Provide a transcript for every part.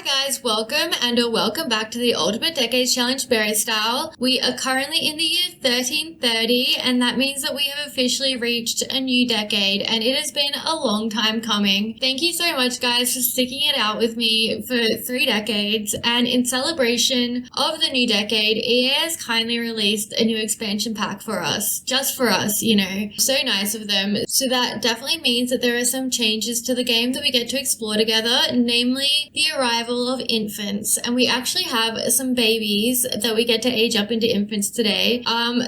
guys, welcome welcome back to the Ultimate Decades Challenge Berry Style. We are currently in the year 1330 and that means that we have officially reached a new decade and it has been a long time coming. Thank you so much guys for sticking it out with me for 3 decades, and in celebration of the new decade, EA has kindly released a new expansion pack for us. Just for us, you know. So nice of them. So that definitely means that there are some changes to the game that we get to explore together, namely the arrival of infants, and we actually have some babies that we get to age up into infants today.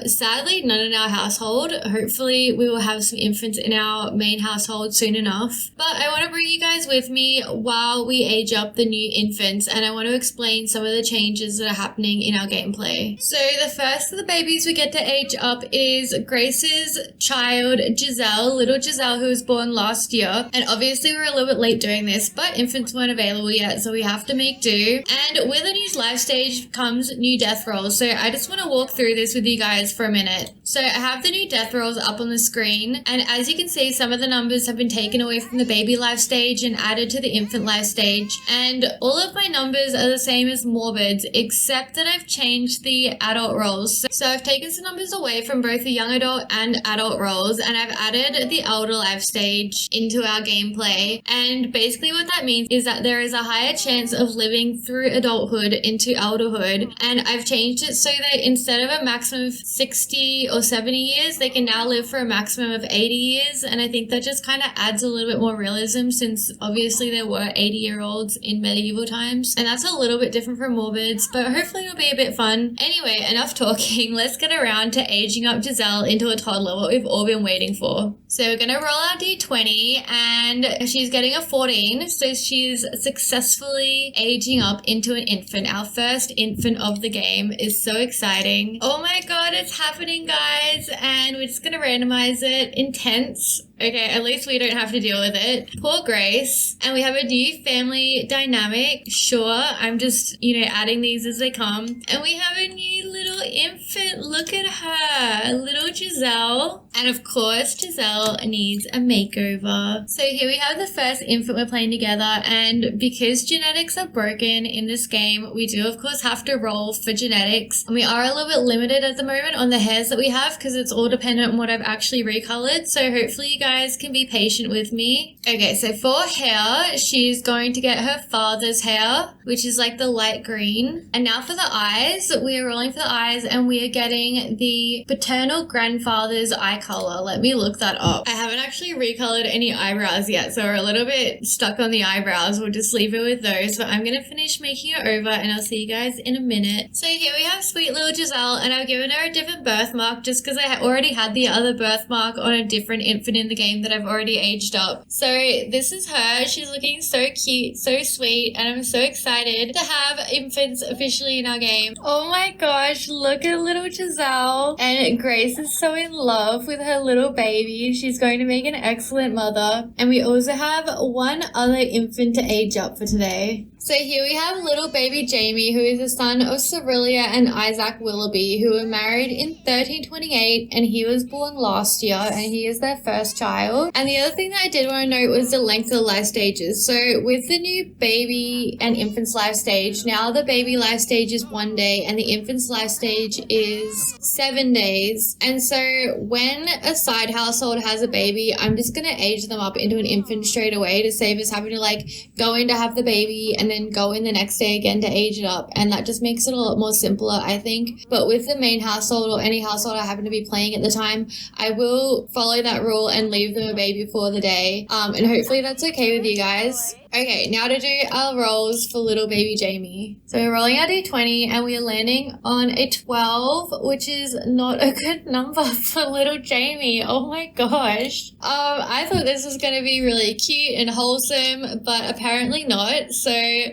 Sadly none in our household. Hopefully we will have some infants in our main household soon enough, but I want to bring you guys with me while we age up the new infants, and I want to explain some of the changes that are happening in our gameplay. So the first of the babies we get to age up is Grace's child Giselle, little Giselle, who was born last year, and obviously we're a little bit late doing this, but infants weren't available yet, so we have to make do. And with a new life stage comes new death rolls, so I just want to walk through this with you guys for a minute. So I have the new death rolls up on the screen, and as you can see, some of the numbers have been taken away from the baby life stage and added to the infant life stage, and all of my numbers are the same as Morbid's, except that I've changed the adult rolls. So I've taken some numbers away from both the young adult and adult rolls, and I've added the elder life stage into our gameplay, and basically what that means is that there is a higher chance of living through adulthood into elderhood, and I've changed it so that instead of a maximum of 60 or 70 years, they can now live for a maximum of 80 years, and I think that just kind of adds a little bit more realism, since obviously there were 80-year-olds in medieval times, and that's a little bit different from Morbid's, but hopefully it'll be a bit fun. Anyway, enough talking, let's get around to aging up Giselle into a toddler, what we've all been waiting for. So we're gonna roll our d20, and she's getting a 14, so she's successfully aging up into an infant. Our first infant of the game is so exciting. Oh my god, it's happening guys, and we're just gonna randomize it. Intense. Okay, at least we don't have to deal with it. Poor Grace. And we have a new family dynamic. Sure, I'm just, adding these as they come. And we have a new little infant. Look at her. Little Giselle. And of course, Giselle needs a makeover. So here we have the first infant we're playing together. And because genetics are broken in this game, we do of course have to roll for genetics. And we are a little bit limited at the moment on the hairs that we have, because it's all dependent on what I've actually recolored. So hopefully you guys can be patient with me. Okay, so for hair, she's going to get her father's hair, which is like the light green. And now for the eyes, we are rolling for the eyes, and we are getting the paternal grandfather's eye color. Let me look that up. I haven't actually recolored any eyebrows yet, so we're a little bit stuck on the eyebrows. We'll just leave it with those, but I'm gonna finish making it over and I'll see you guys in a minute. So here we have sweet little Giselle, and I've given her a different birthmark just because I already had the other birthmark on a different infant in the game that I've already aged up. So this is her. She's looking so cute, so sweet, and I'm so excited to have infants officially in our game. Oh my gosh, look at little Giselle. And Grace is so in love with her little baby. She's going to make an excellent mother. And we also have one other infant to age up for today. So here we have little baby Jamie, who is the son of Cerilia and Isaac Willoughby, who were married in 1328, and he was born last year, and he is their first child. And the other thing that I did want to note was the length of the life stages. So with the new baby and infant's life stage, now the baby life stage is 1 day and the infant's life stage is 7 days. And so when a side household has a baby, I'm just going to age them up into an infant straight away to save us having to go in to have the baby and then go in the next day again to age it up, and that just makes it a lot more simpler, I think. But with the main household or any household I happen to be playing at the time, I will follow that rule and leave them a baby for the day, and hopefully that's okay with you guys. Okay, now to do our rolls for little baby Jamie. So we're rolling our d20 and we are landing on a 12, which is not a good number for little Jamie. Oh my gosh. I thought this was going to be really cute and wholesome, but apparently not. So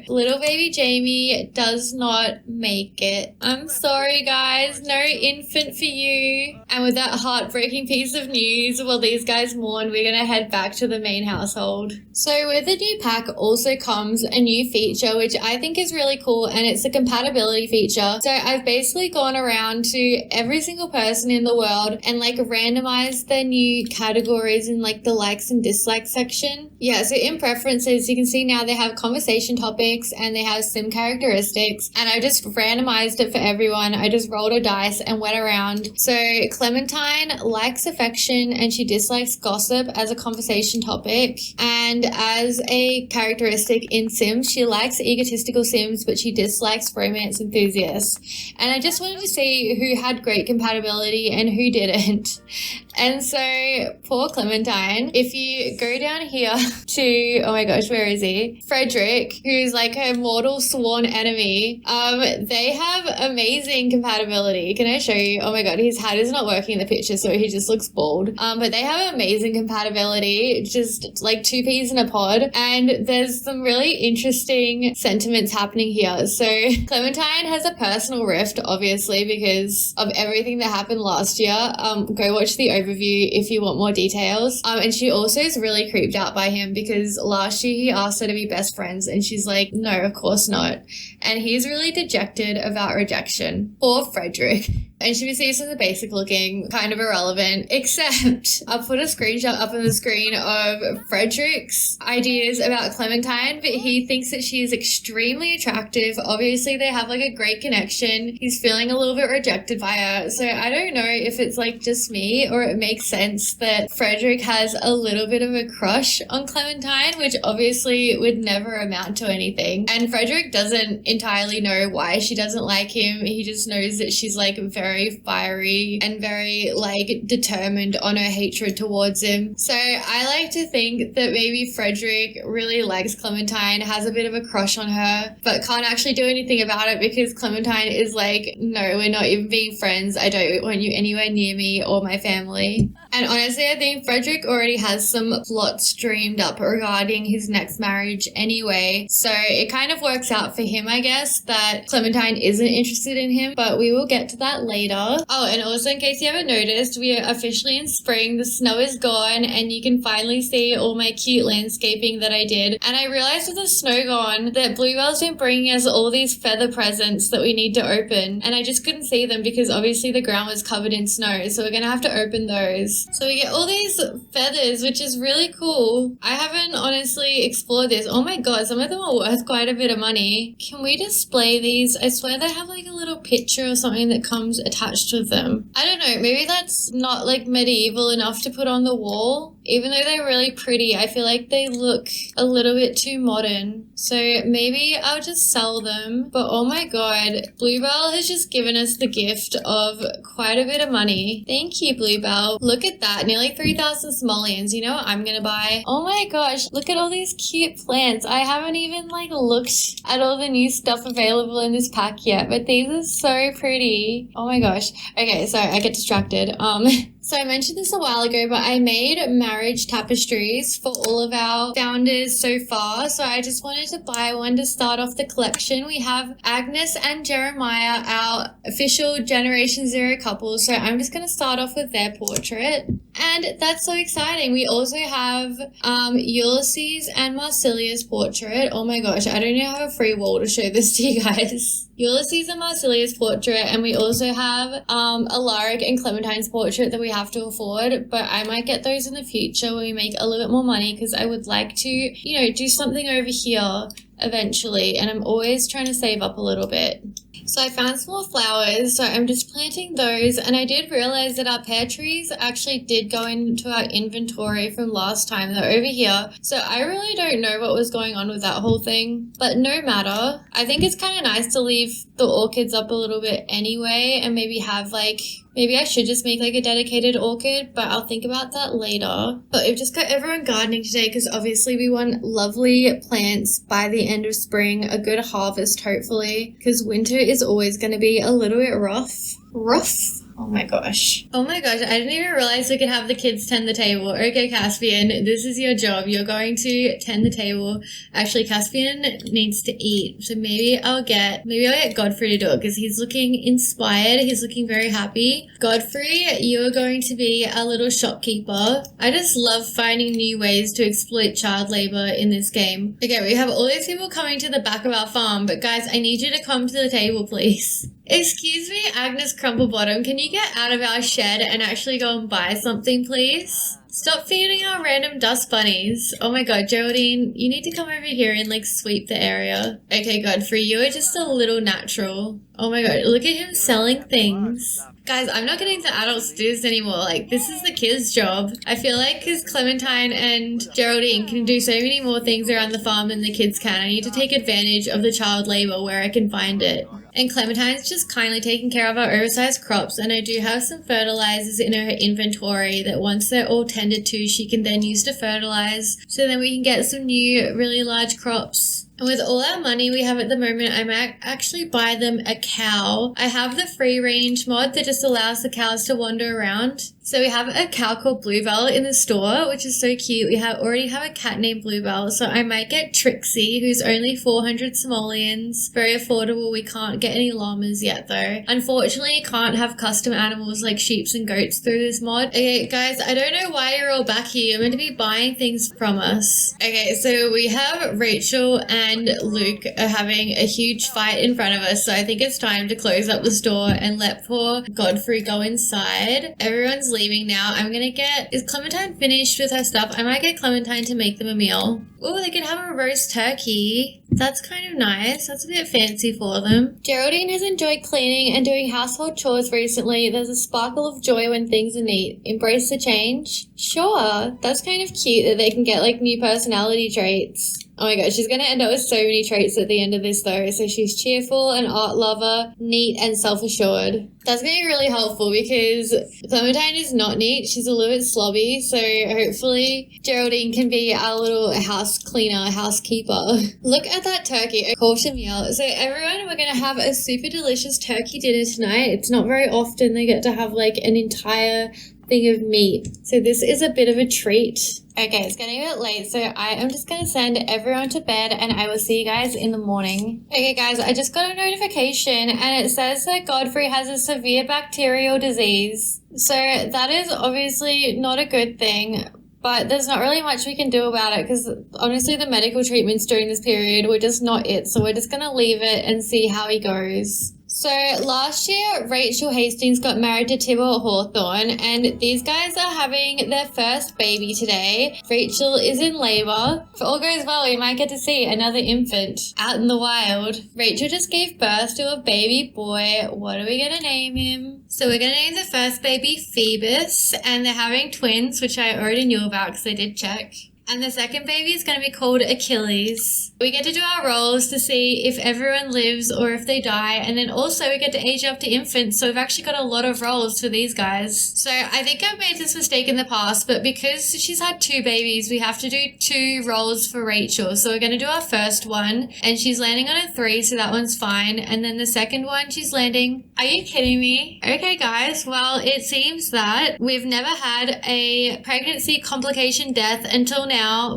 little baby Jamie does not make it. I'm sorry guys, no infant for you. And with that heartbreaking piece of news, while these guys mourn, we're going to head back to the main household. So with the new pack, pack also comes a new feature, which I think is really cool, and it's the compatibility feature. So I've basically gone around to every single person in the world and like randomized their new categories in like the likes and dislikes section. Yeah, so in preferences, you can see now they have conversation topics and they have sim characteristics, and I just randomized it for everyone. I just rolled a dice and went around. So Clementine likes affection and she dislikes gossip as a conversation topic, and as a characteristic in Sims, she likes egotistical Sims, but she dislikes romance enthusiasts. And I just wanted to see who had great compatibility and who didn't. And so poor Clementine, if you go down here to, oh my gosh, where is he? Frederick, who's like her mortal sworn enemy, they have amazing compatibility. Can I show you? Oh my god, his hat is not working in the picture, so he just looks bald. But they have amazing compatibility, just like two peas in a pod. And there's some really interesting sentiments happening here. So Clementine has a personal rift, obviously, because of everything that happened last year. Go watch the overview if you want more details. And she also is really creeped out by him because last year he asked her to be best friends and she's like, no, of course not. And he's really dejected about rejection. Poor Frederick. And she receives some of the basic looking, kind of irrelevant, except I'll put a screenshot up on the screen of Frederick's ideas about Clementine, but he thinks that she is extremely attractive. Obviously, they have like a great connection. He's feeling a little bit rejected by her. So I don't know if it's like just me or it makes sense that Frederick has a little bit of a crush on Clementine, which obviously would never amount to anything. And Frederick doesn't entirely know why she doesn't like him. He just knows that she's like very fiery and very like determined on her hatred towards him. So I like to think that maybe Frederick really likes Clementine, has a bit of a crush on her, but can't actually do anything about it because Clementine is like, no, we're not even being friends. I don't want you anywhere near me or my family. And honestly, I think Frederick already has some plots dreamed up regarding his next marriage anyway. So it kind of works out for him, I guess, that Clementine isn't interested in him, but we will get to that later. Oh, and also in case you haven't noticed, we are officially in spring. The snow is gone and you can finally see all my cute landscaping that I did. And I realized with the snow gone that Bluebell's been bringing us all these feather presents that we need to open. And I just couldn't see them because obviously the ground was covered in snow. So we're going to have to open those. So we get all these feathers, which is really cool. I haven't honestly explored this. Oh my god, some of them are worth quite a bit of money. Can we display these? I swear they have like a little picture or something that comes attached with them. I don't know, maybe that's not like medieval enough to put on the wall. Even though they're really pretty, I feel like they look a little bit too modern. So maybe I'll just sell them. But oh my god, Bluebell has just given us the gift of quite a bit of money. Thank you, Bluebell. Look at that, nearly 3,000 simoleons. You know what I'm gonna buy? Oh my gosh, look at all these cute plants. I haven't even like looked at all the new stuff available in this pack yet, but these are so pretty. Oh my gosh. Okay, sorry, I get distracted. So I mentioned this a while ago, but I made marriage tapestries for all of our founders so far. So I just wanted to buy one to start off the collection. We have Agnes and Jeremiah, our official Generation Zero couple. So I'm just going to start off with their portrait. And that's so exciting. We also have Ulysses and Marcelia's portrait. Oh my gosh, I don't even have a free wall to show this to you guys. Ulysses and Marcelia's portrait, and we also have Alaric and Clementine's portrait that we have to afford, but I might get those in the future when we make a little bit more money because I would like to, you know, do something over here eventually, and I'm always trying to save up a little bit. So I found some more flowers, so I'm just planting those, and I did realize that our pear trees actually did go into our inventory from last time. They're over here, so I really don't know what was going on with that whole thing, but no matter. I think it's kind of nice to leave the orchids up a little bit anyway, and maybe have like, maybe I should just make like a dedicated orchid, but I'll think about that later. But we've just got everyone gardening today because obviously we want lovely plants by the end of spring, a good harvest hopefully, because winter is always going to be a little bit rough. Oh my gosh. Oh my gosh, I didn't even realize we could have the kids tend the table. Okay, Caspian, this is your job. You're going to tend the table. Actually, Caspian needs to eat, so maybe I'll get Godfrey to do it because he's looking inspired. He's looking very happy. Godfrey, you're going to be our little shopkeeper. I just love finding new ways to exploit child labor in this game. Okay, we have all these people coming to the back of our farm, but guys, I need you to come to the table, please. Excuse me, Agnes Crumplebottom, can you get out of our shed and actually go and buy something, please? Stop feeding our random dust bunnies. Oh my god, Geraldine, you need to come over here and like sweep the area. Okay, Godfrey, you are just a little natural. Oh my god, look at him selling things. Guys, I'm not getting the adults to do this anymore. Like, this is the kids' job. I feel like because Clementine and Geraldine can do so many more things around the farm than the kids can, I need to take advantage of the child labor where I can find it. And Clementine's just kindly taking care of our oversized crops, and I do have some fertilizers in her inventory that once they're all tended to, she can then use to fertilize, so then we can get some new really large crops. And with all our money we have at the moment, I might actually buy them a cow. I have the free range mod that just allows the cows to wander around. So we have a cow called Bluebell in the store, which is so cute. We already have a cat named Bluebell, so I might get Trixie, who's only 400 simoleons. Very affordable. We can't get any llamas yet though. Unfortunately, you can't have custom animals like sheep and goats through this mod. Okay, guys, I don't know why you're all back here. You're meant to be buying things from us. Okay, so we have Rachel and Luke are having a huge fight in front of us, so I think it's time to close up the store and let poor Godfrey go inside. Everyone's leaving now. Is Clementine finished with her stuff? I might get Clementine to make them a meal. Oh, they can have a roast turkey. That's kind of nice. That's a bit fancy for them. Geraldine has enjoyed cleaning and doing household chores recently. There's a sparkle of joy when things are neat. Embrace the change? Sure. That's kind of cute that they can get like new personality traits. Oh my god, she's going to end up with so many traits at the end of this though. So she's cheerful, an art lover, neat, and self-assured. That's going to be really helpful because Clementine is not neat. She's a little bit slobby. So hopefully Geraldine can be our little house cleaner, housekeeper. Look at that turkey, a quarter meal. So everyone, we're going to have a super delicious turkey dinner tonight. It's not very often they get to have like an entire thing of meat. So this is a bit of a treat. Okay, it's getting a bit late, so I am just going to send everyone to bed and I will see you guys in the morning. Okay guys, I just got a notification and it says that Godfrey has a severe bacterial disease. So that is obviously not a good thing, but there's not really much we can do about it because honestly the medical treatments during this period were just not it. So we're just going to leave it and see how he goes. So last year, Rachel Hastings got married to Tybalt Hawthorne, and these guys are having their first baby today. Rachel is in labor. If all goes well, we might get to see another infant out in the wild. Rachel just gave birth to a baby boy. What are we going to name him? So we're going to name the first baby Phoebus, and they're having twins, which I already knew about because I did check. And the second baby is going to be called Achilles. We get to do our rolls to see if everyone lives or if they die. And then also we get to age up to infants. So we've actually got a lot of rolls for these guys. So I think I've made this mistake in the past, but because she's had 2 babies, we have to do 2 rolls for Rachel. So we're going to do our first one and she's landing on a 3. So that one's fine. And then the second one, she's landing. Are you kidding me? Okay, guys. Well, it seems that we've never had a pregnancy complication death until now,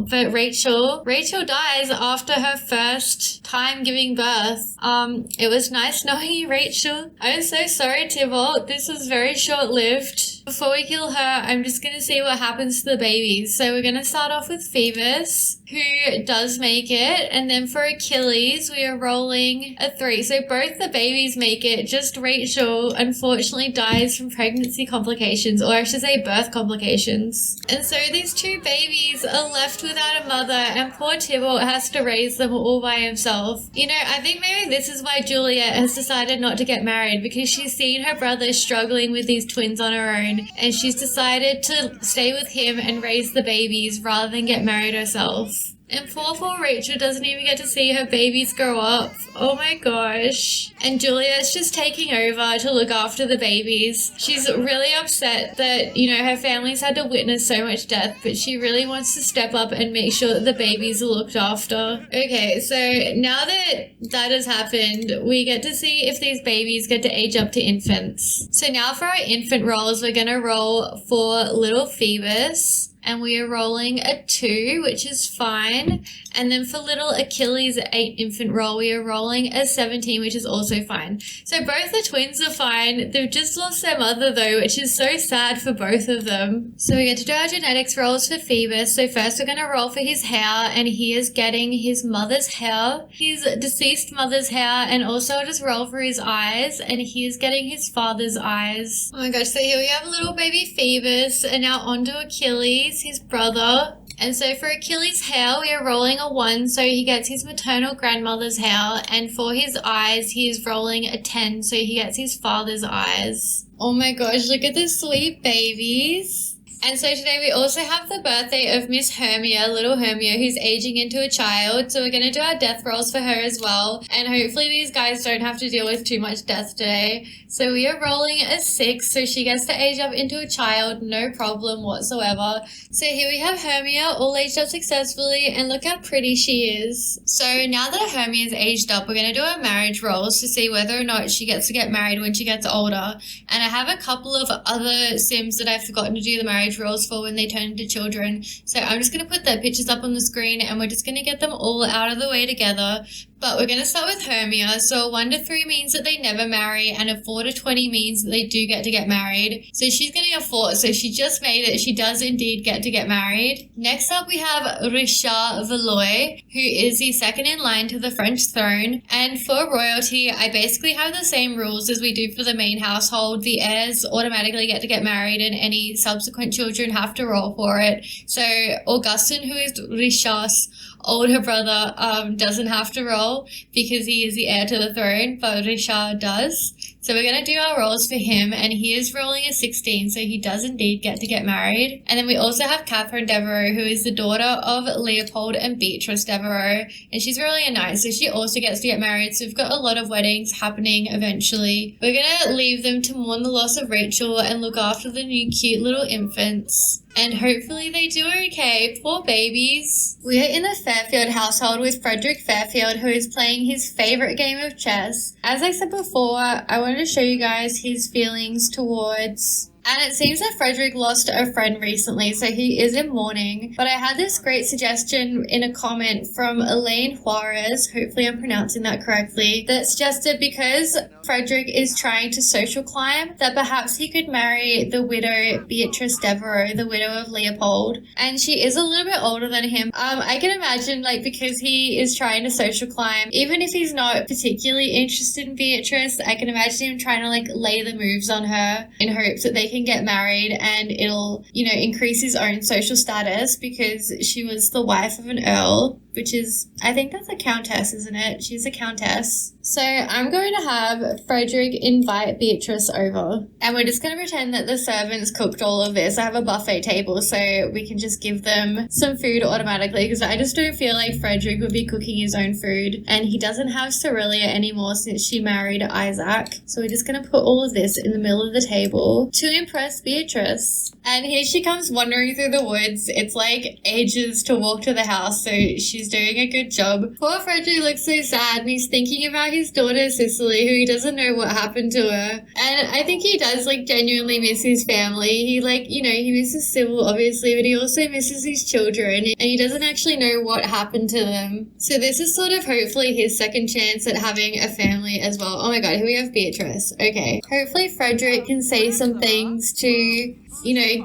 but Rachel dies after her first time giving birth. It was nice knowing you, Rachel. I'm so sorry, Tybalt. This was very short-lived. Before we kill her, I'm just gonna see what happens to the babies. So we're gonna start off with Phoebus, who does make it, and then for Achilles, we are rolling a 3. So both the babies make it, just Rachel unfortunately dies from pregnancy complications, or I should say birth complications. And so these 2 babies are left without a mother, and poor Tybalt has to raise them all by himself. You know, I think maybe this is why Juliet has decided not to get married, because she's seen her brother struggling with these twins on her own, and she's decided to stay with him and raise the babies rather than get married herself. And poor Rachel doesn't even get to see her babies grow up. Oh my gosh. And Juliet's just taking over to look after the babies. She's really upset that, her family's had to witness so much death, but she really wants to step up and make sure that the babies are looked after. Okay, so now that has happened, we get to see if these babies get to age up to infants. So now for our infant rolls, we're gonna roll for little Phoebus. And we are rolling a 2, which is fine. And then for little Achilles' 8 infant roll, we are rolling a 17, which is also fine. So both the twins are fine. They've just lost their mother though, which is so sad for both of them. So we get to do our genetics rolls for Phoebus. So first we're going to roll for his hair, and he is getting his mother's hair, his deceased mother's hair, and also I'll just roll for his eyes, and he is getting his father's eyes. Oh my gosh, so here we have little baby Phoebus, and now on to Achilles, his brother. And so for Achilles' hair, we are rolling a 1, so he gets his maternal grandmother's hair. And for his eyes, he is rolling a 10, so he gets his father's eyes. Oh my gosh, look at the sweet babies. And so today we also have the birthday of Miss Hermia, little Hermia, who's aging into a child. So we're going to do our death rolls for her as well. And hopefully these guys don't have to deal with too much death today. So we are rolling a 6, so she gets to age up into a child, no problem whatsoever. So here we have Hermia, all aged up successfully, and look how pretty she is. So now that Hermia's aged up, we're going to do our marriage rolls to see whether or not she gets to get married when she gets older. And I have a couple of other Sims that I've forgotten to do the marriage rolls for when they turn into children. So I'm just going to put their pictures up on the screen, and we're just going to get them all out of the way together. But we're going to start with Hermia. So a 1 to 3 means that they never marry, and a 4 to 20 means that they do get to get married. So she's getting a 4, so she just made it. She does indeed get to get married. Next up we have Richard Valois, who is the second in line to the French throne. And for royalty, I basically have the same rules as we do for the main household. The heirs automatically get to get married, and any subsequent children have to roll for it. So Augustin, who is Richard's older brother, doesn't have to roll because he is the heir to the throne, but Richard does. So we're going to do our rolls for him, and he is rolling a 16, so he does indeed get to get married. And then we also have Catherine Devereux, who is the daughter of Leopold and Beatrice Devereux, and she's rolling a 9, so she also gets to get married. So we've got a lot of weddings happening eventually. We're going to leave them to mourn the loss of Rachel and look after the new cute little infants. And hopefully they do okay. Poor babies. We are in the Fairfield household with Frederick Fairfield, who is playing his favorite game of chess. As I said before, I wanted to show you guys his feelings towards... And it seems that Frederick lost a friend recently, so he is in mourning. But I had this great suggestion in a comment from Elaine Juarez, hopefully I'm pronouncing that correctly, that suggested because Frederick is trying to social climb, that perhaps he could marry the widow Beatrice Devereux, the widow of Leopold. And she is a little bit older than him. I can imagine, because he is trying to social climb, even if he's not particularly interested in Beatrice, I can imagine him trying to lay the moves on her in hopes that they can get married, and it'll, increase his own social status because she was the wife of an earl, which is, I think that's a countess, isn't it? She's a countess. So I'm going to have Frederick invite Beatrice over, and we're just going to pretend that the servants cooked all of this. I have a buffet table, so we can just give them some food automatically, because I just don't feel like Frederick would be cooking his own food, and he doesn't have Cerelia anymore since she married Isaac. So we're just going to put all of this in the middle of the table to impress Beatrice. And here she comes wandering through the woods. It's ages to walk to the house, so she's doing a good job. Poor Frederick looks so sad, and he's thinking about his daughter Cicely, who he doesn't know what happened to her. And I think he does genuinely miss his family. He he misses Sybil obviously, but he also misses his children, and he doesn't actually know what happened to them. So this is sort of hopefully his second chance at having a family as well. Oh my god, here we have Beatrice. Okay. Hopefully Frederick can say some things to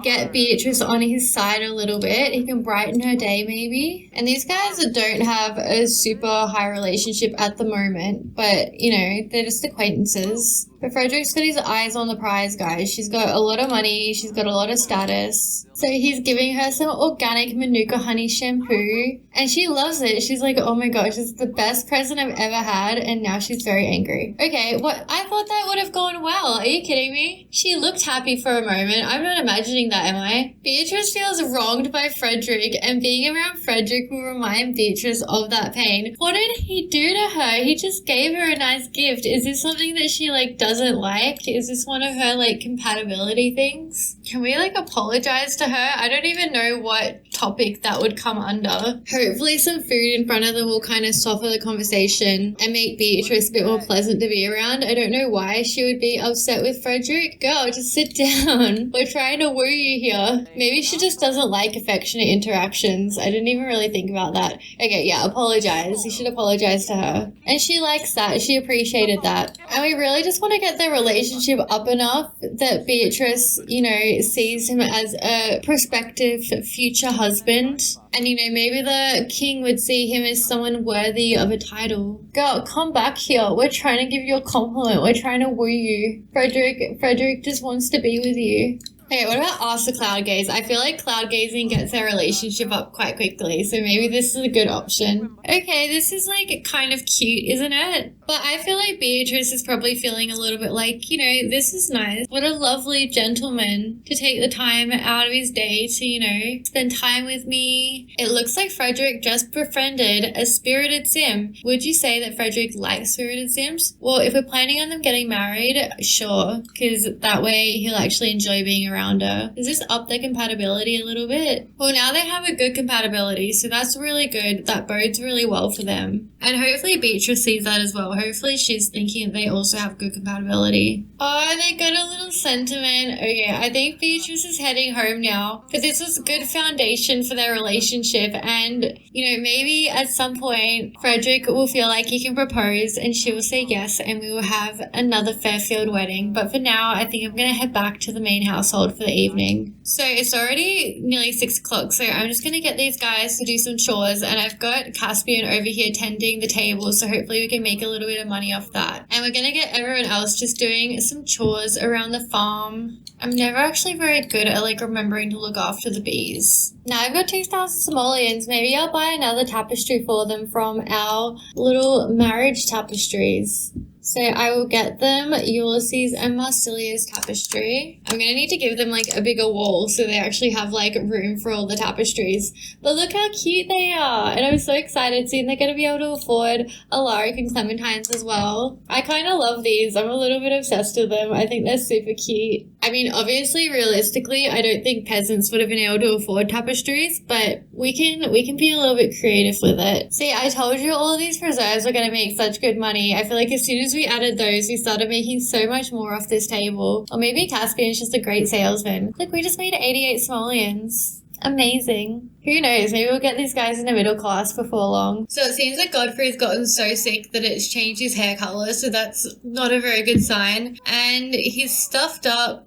get Beatrice on his side a little bit. He can brighten her day maybe. And these guys don't have a super high relationship at the moment, but they're just acquaintances. But Frederick's got his eyes on the prize, guys. She's got a lot of money. She's got a lot of status. So he's giving her some organic Manuka honey shampoo. And she loves it. She's like, oh my gosh, it's the best present I've ever had. And now she's very angry. Okay, what? I thought that would have gone well. Are you kidding me? She looked happy for a moment. I'm not imagining that, am I? Beatrice feels wronged by Frederick. And being around Frederick will remind Beatrice of that pain. What did he do to her? He just gave her a nice gift. Is this something that she like doesn't like? Is this one of her like compatibility things? Can we like apologize to her? I don't even know what topic that would come under. Hopefully some food in front of them will kind of soften the conversation and make Beatrice a bit more pleasant to be around. I don't know why she would be upset with Frederick. Girl, just sit down. We're trying to woo you here. Maybe she just doesn't like affectionate interactions. I didn't even really think about that. Okay, yeah, apologize. You should apologize to her. And she likes that. She appreciated that. And we really just want to get their relationship up enough that Beatrice, you know, sees him as a prospective future husband. And, you know, maybe the king would see him as someone worthy of a title. Girl, come back here. We're trying to give you a compliment. We're trying to woo you. Frederick just wants to be with you. Okay, what about ask the cloud gaze? I feel like cloud gazing gets their relationship up quite quickly, so maybe this is a good option. Okay, this is like kind of cute, isn't it? But I feel like Beatrice is probably feeling a little bit like, you know, this is nice. What a lovely gentleman to take the time out of his day to, you know, spend time with me. It looks like Frederick just befriended a spirited sim. Would you say that Frederick likes spirited sims? Well, if we're planning on them getting married, sure, because that way he'll actually enjoy being around her. Does this up their compatibility a little bit? Well, now they have a good compatibility, so that's really good. That bodes really well for them. And hopefully Beatrice sees that as well. Hopefully she's thinking they also have good compatibility. Oh, they got a little sentiment. Okay, I think Beatrice is heading home now. But this was a good foundation for their relationship. And, you know, maybe at some point Frederick will feel like he can propose and she will say yes and we will have another Fairfield wedding. But for now, I think I'm going to head back to the main household for the evening. So it's already nearly 6 o'clock. So I'm just going to get these guys to do some chores. And I've got Caspian over here tending the table, so hopefully we can make a little bit of money off that. And we're gonna get everyone else just doing some chores around the farm. I'm never actually very good at like remembering to look after the bees. Now I've got 2,000 simoleons. Maybe I'll buy another tapestry for them from our little marriage tapestries. So I will get them Ulysses and Marsilia's tapestry. I'm going to need to give them like a bigger wall so they actually have like room for all the tapestries. But look how cute they are. And I'm so excited soon they're going to be able to afford Alaric and Clementines as well. I kind of love these. I'm a little bit obsessed with them. I think they're super cute. I mean, obviously, realistically, I don't think peasants would have been able to afford tapestries, but we can be a little bit creative with it. See, I told you all of these preserves were going to make such good money. I feel like as soon as we added those, we started making so much more off this table. Or maybe Caspian's just a great salesman. Look, we just made 88 simoleons. Amazing. Who knows, maybe we'll get these guys in the middle class before long. So it seems like Godfrey's gotten so sick that it's changed his hair color, so that's not a very good sign. And he's stuffed up.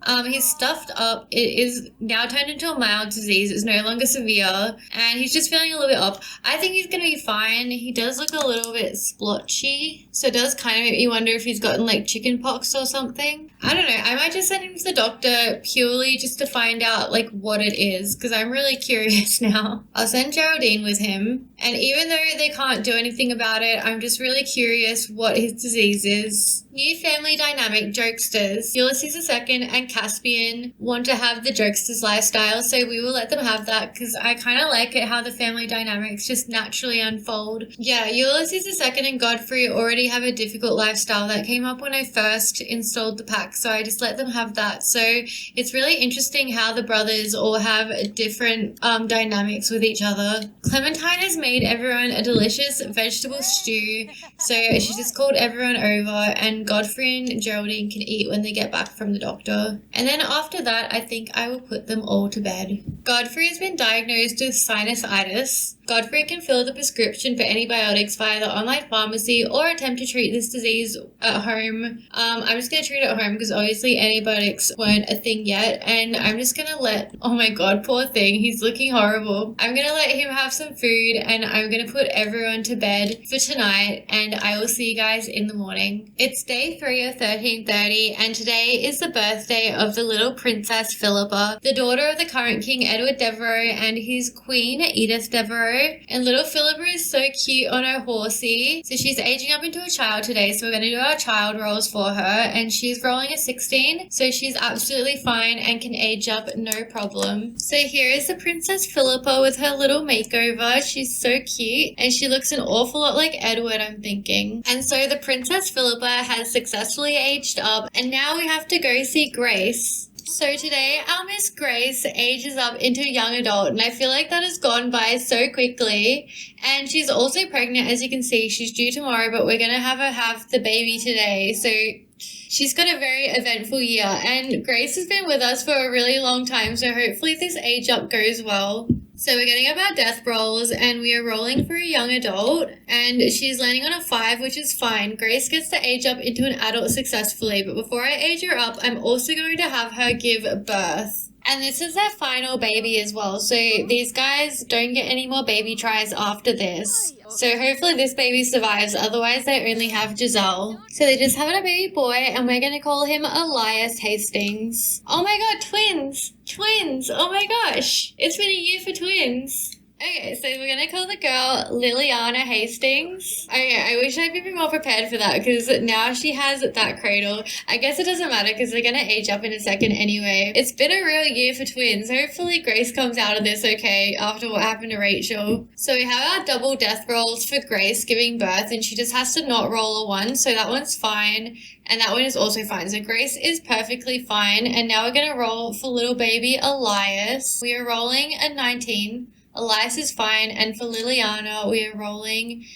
It is now turned into a mild disease. It's no longer severe, and he's just feeling a little bit off. I think he's gonna be fine. He does look a little bit splotchy, so it does kind of make me wonder if he's gotten like chicken pox or something. I don't know. I might just send him to the doctor purely just to find out like what it is, because I'm really curious now. I'll send Geraldine with him, and even though they can't do anything about it, I'm just really curious what his disease is. New family dynamic jokesters. Ulysses II and Caspian want to have the jokesters lifestyle, so we will let them have that because I kind of like it how the family dynamics just naturally unfold. Yeah, Ulysses II and Godfrey already have a difficult lifestyle that came up when I first installed the pack, so I just let them have that. So it's really interesting how the brothers all have different dynamics with each other. Clementine has made everyone a delicious vegetable stew, so she just called everyone over, and Godfrey and Geraldine can eat when they get back from the doctor. And then after that, I think I will put them all to bed. Godfrey has been diagnosed with sinusitis, Godfrey can fill the prescription for antibiotics via the online pharmacy or attempt to treat this disease at home. I'm just going to treat it at home because obviously antibiotics weren't a thing yet, and I'm just going to oh my god, poor thing, he's looking horrible. I'm going to let him have some food, and I'm going to put everyone to bed for tonight, and I will see you guys in the morning. It's day 3 of 1330, and today is the birthday of the little princess Philippa, the daughter of the current King Edward Devereux and his queen Edith Devereux. And little Philippa is so cute on her horsey. So she's aging up into a child today, so we're going to do our child rolls for her, and she's rolling a 16, so she's absolutely fine and can age up no problem. So here is the Princess Philippa with her little makeover. She's so cute, and she looks an awful lot like Edward, I'm thinking. And so the Princess Philippa has successfully aged up, and now we have to go see Grace. So today our Miss Grace ages up into a young adult, and I feel like that has gone by so quickly. And she's also pregnant, as you can see. She's due tomorrow, but we're going to have her have the baby today. So she's got a very eventful year, and Grace has been with us for a really long time, so hopefully this age up goes well. So we're getting up our death rolls, and we are rolling for a young adult, and she's landing on a 5, which is fine. Grace gets to age up into an adult successfully, but before I age her up, I'm also going to have her give birth. And this is their final baby as well, so these guys don't get any more baby tries after this. So hopefully this baby survives, otherwise they only have Giselle. So they just have a baby boy, and we're going to call him Elias Hastings. Oh my god, twins! Twins! Oh my gosh! It's been a year for twins. Okay, so we're going to call the girl Liliana Hastings. Okay, I wish I'd been more prepared for that, because now she has that cradle. I guess it doesn't matter because they're going to age up in a second anyway. It's been a real year for twins. Hopefully Grace comes out of this okay after what happened to Rachel. So we have our double death rolls for Grace giving birth, and she just has to not roll a 1, so that one's fine. And that one is also fine. So Grace is perfectly fine. And now we're going to roll for little baby Elias. We are rolling a 19. Elias is fine, and for Liliana, we are rolling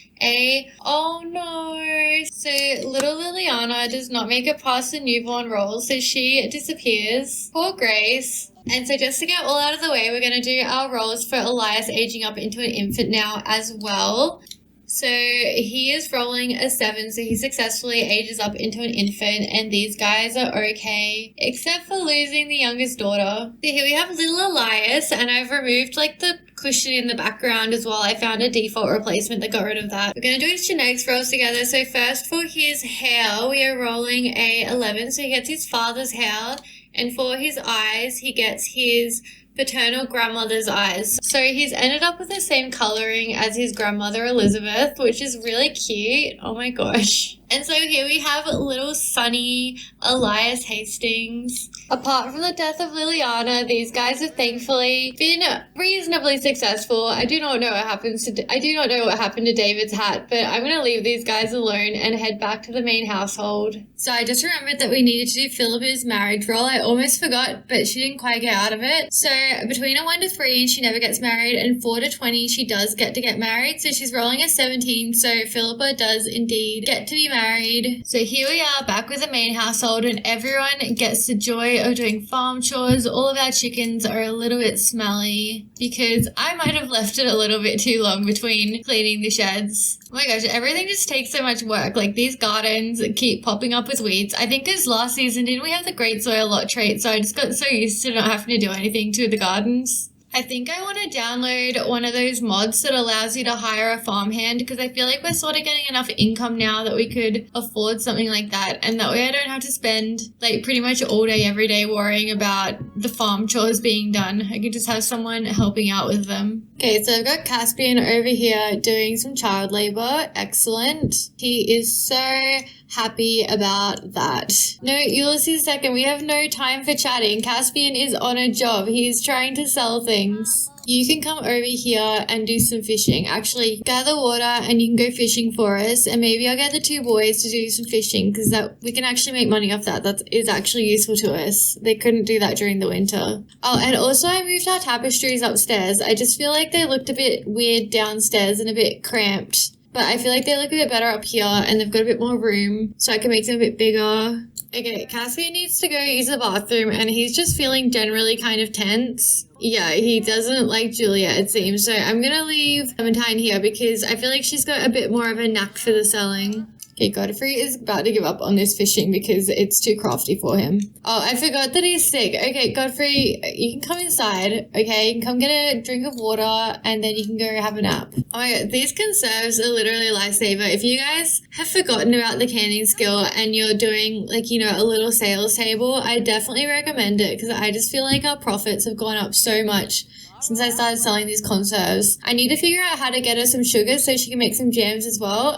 oh no. So little Liliana does not make it past the newborn roll, so she disappears. Poor Grace. And so just to get all out of the way, we're going to do our rolls for Elias aging up into an infant now as well. So he is rolling a 7, so he successfully ages up into an infant, and these guys are okay, except for losing the youngest daughter. So here we have little Elias, and I've removed like the cushion in the background as well. I found a default replacement that got rid of that. We're going to do his genetics rolls together. So first for his hair, we are rolling a 11, so he gets his father's hair, and for his eyes, he gets his paternal grandmother's eyes. So he's ended up with the same coloring as his grandmother Elizabeth, which is really cute. Oh my gosh. And so here we have little sunny Elias Hastings. Apart from the death of Liliana, these guys have thankfully been reasonably successful. I do not know what happened to David's hat, but I'm going to leave these guys alone and head back to the main household. So I just remembered that we needed to do Philippa's marriage roll. I almost forgot, but she didn't quite get out of it. So between a 1 to 3, she never gets married, and 4 to 20, she does get to get married. So she's rolling a 17, so Philippa does indeed get to be married. So here we are back with the main household, and everyone gets the joy of doing farm chores. All of our chickens are a little bit smelly because I might have left it a little bit too long between cleaning the sheds. Oh my gosh, everything just takes so much work. Like these gardens keep popping up with weeds. I think because last season didn't we have the great soil lot trait, so I just got so used to not having to do anything to the gardens. I think I want to download one of those mods that allows you to hire a farmhand, because I feel like we're sort of getting enough income now that we could afford something like that, and that way I don't have to spend like pretty much all day every day worrying about the farm chores being done. I could just have someone helping out with them. Okay, so I've got Caspian over here doing some child labor. Excellent. He is so happy about that. No, Ulysses second, we have no time for chatting. Caspian is on a job. He's trying to sell things. You can come over here and do some fishing. Actually, gather water and you can go fishing for us, and maybe I'll get the 2 boys to do some fishing, because that we can actually make money off that. That is actually useful to us. They couldn't do that during the winter. Oh, and also I moved our tapestries upstairs. I just feel like they looked a bit weird downstairs and a bit cramped. but I feel like they look a bit better up here and they've got a bit more room, so I can make them a bit bigger. Okay, Cassian needs to go use the bathroom and he's just feeling generally kind of tense. Yeah, he doesn't like Julia, it seems. So I'm going to leave Clementine here because I feel like she's got a bit more of a knack for the selling. Okay, Godfrey is about to give up on this fishing because it's too crafty for him. Oh, I forgot that he's sick. Okay, Godfrey, you can come inside, okay? You can come get a drink of water and then you can go have a nap. Oh my god, these conserves are literally a lifesaver. If you guys have forgotten about the canning skill and you're doing, like, you know, a little sales table, I definitely recommend it because I just feel like our profits have gone up so much since I started selling these conserves. I need to figure out how to get her some sugar so she can make some jams as well.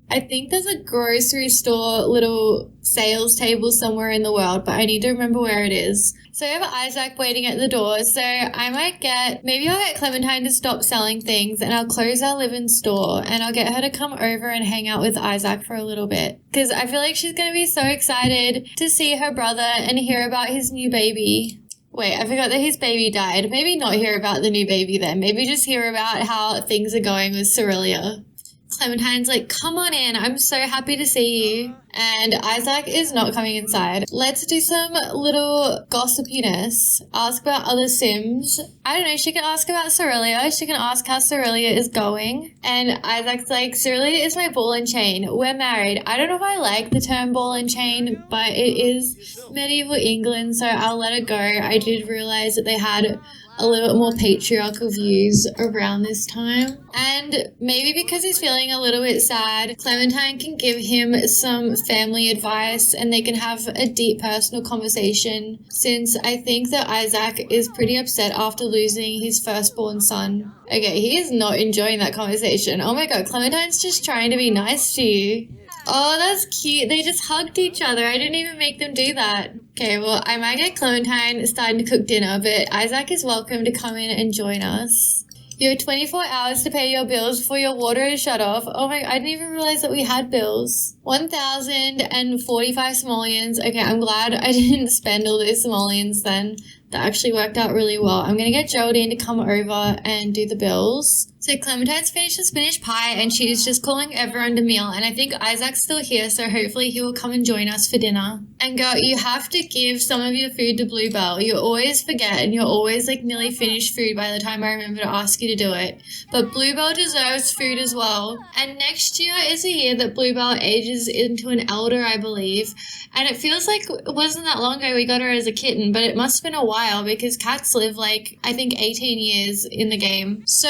I think there's a grocery store little sales table somewhere in the world, but I need to remember where it is. So I have Isaac waiting at the door, so maybe I'll get Clementine to stop selling things and I'll close our live-in store and I'll get her to come over and hang out with Isaac for a little bit. Because I feel like she's going to be so excited to see her brother and hear about his new baby. Wait, I forgot that his baby died. Maybe not hear about the new baby then. Maybe just hear about how things are going with Cerelia. Clementine's like, come on in, I'm so happy to see you. And Isaac is not coming inside. Let's do some little gossipiness. Ask about other Sims. I don't know, she can ask about Cerelia. She can ask how Cerelia is going. And Isaac's like, Cerelia is my ball and chain. We're married. I don't know if I like the term ball and chain, but it is medieval England, so I'll let it go. I did realize that they had a little bit more patriarchal views around this time. And maybe because he's feeling a little bit sad, Clementine can give him some family advice and they can have a deep personal conversation, since I think that Isaac is pretty upset after losing his firstborn son. Okay, he is not enjoying that conversation. Oh my god, Clementine's just trying to be nice to you. Oh, that's cute. They just hugged each other. I didn't even make them do that. Okay, well, I might get Clementine starting to cook dinner, but Isaac is welcome to come in and join us. You have 24 hours to pay your bills before your water is shut off. Oh my, I didn't even realize that we had bills. 1,045 simoleons. Okay, I'm glad I didn't spend all those simoleons then. That actually worked out really well. I'm going to get Geraldine to come over and do the bills. So Clementine's finished the spinach pie and she's just calling everyone to meal. And I think Isaac's still here, so hopefully he will come and join us for dinner. And girl, you have to give some of your food to Bluebell. You always forget and you're always like nearly finished food by the time I remember to ask you to do it. But Bluebell deserves food as well. And next year is a year that Bluebell ages into an elder, I believe. And it feels like it wasn't that long ago we got her as a kitten, but it must have been a while because cats live like, I think 18 years in the game. So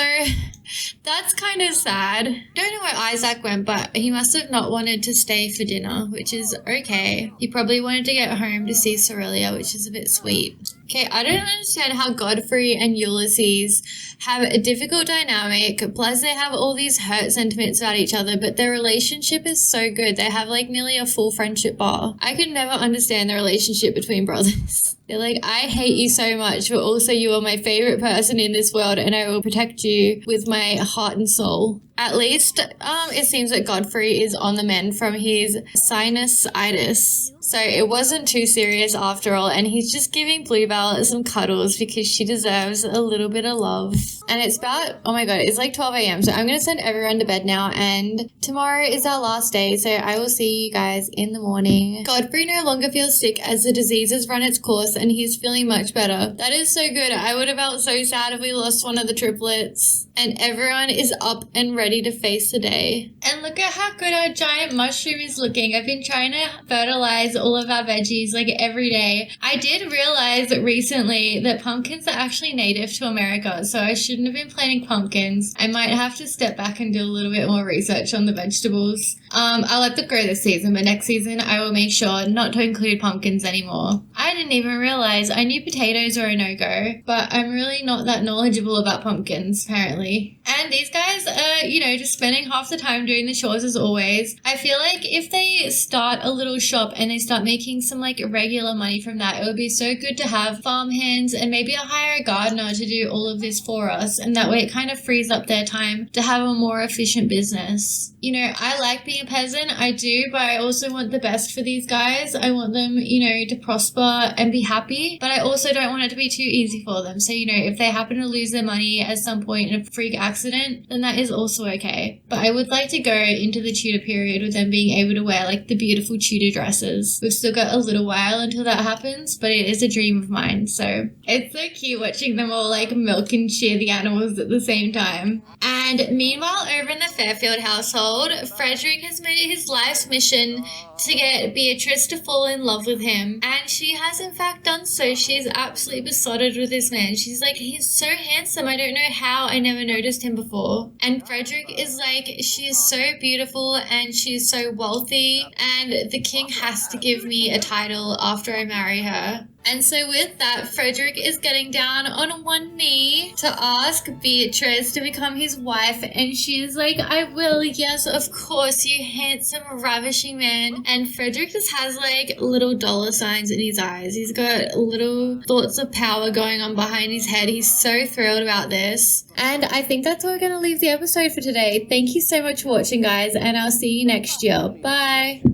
that's kind of sad. Don't know where Isaac went, but he must have not wanted to stay for dinner, which is okay. He probably wanted to get home to see Cerelia, which is a bit sweet. Okay, I don't understand how Godfrey and Ulysses have a difficult dynamic, plus they have all these hurt sentiments about each other, but their relationship is so good. They have like nearly a full friendship bar. I could never understand the relationship between brothers. They're like, I hate you so much, but also you are my favorite person in this world and I will protect you with my heart and soul. At least, it seems that Godfrey is on the mend from his sinusitis. So it wasn't too serious after all, and he's just giving Bluebell some cuddles because she deserves a little bit of love. And it's about, oh my god, it's like 12 a.m. So I'm going to send everyone to bed now, and tomorrow is our last day, so I will see you guys in the morning. Godfrey no longer feels sick as the disease has run its course, and he's feeling much better. That is so good. I would have felt so sad if we lost one of the triplets. And everyone is up and ready to face the day. And look at how good our giant mushroom is looking. I've been trying to fertilize all of our veggies like every day. I did realize recently that pumpkins are actually native to America, so I shouldn't have been planting pumpkins. I might have to step back and do a little bit more research on the vegetables. I'll let them grow this season, but next season I will make sure not to include pumpkins anymore. I didn't even realize. I knew potatoes were a no-go, but I'm really not that knowledgeable about pumpkins, apparently. And these guys are, just spending half the time doing the chores as always. I feel like if they start a little shop and they start making some like regular money from that, it would be so good to have farm hands and maybe I'll hire a gardener to do all of this for us. And that way it kind of frees up their time to have a more efficient business. I like being a peasant, I do, but I also want the best for these guys. I want them, to prosper and be happy, but I also don't want it to be too easy for them. So, you know, if they happen to lose their money at some point in a freak accident, then that is also okay. But I would like to go into the Tudor period with them being able to wear like the beautiful Tudor dresses. We've still got a little while until that happens, but it is a dream of mine. So it's so cute watching them all like milk and cheer the animals at the same time. And meanwhile, over in the Fairfield household, Frederick has made it his life's mission to get Beatrice to fall in love with him. And she has in fact done so. She's absolutely besotted with this man. She's like, he's so handsome. I don't know how I never noticed him before. And Frederick is like, she is so beautiful and she's so wealthy. And the king has to give me a title after I marry her. And so with that, Frederick is getting down on one knee to ask Beatrice to become his wife. And she is like, I will, yes, of course, you handsome, ravishing man. And Frederick just has like little dollar signs in his eyes. He's got little thoughts of power going on behind his head. He's so thrilled about this. And I think that's where we're going to leave the episode for today. Thank you so much for watching, guys, and I'll see you next year. Bye.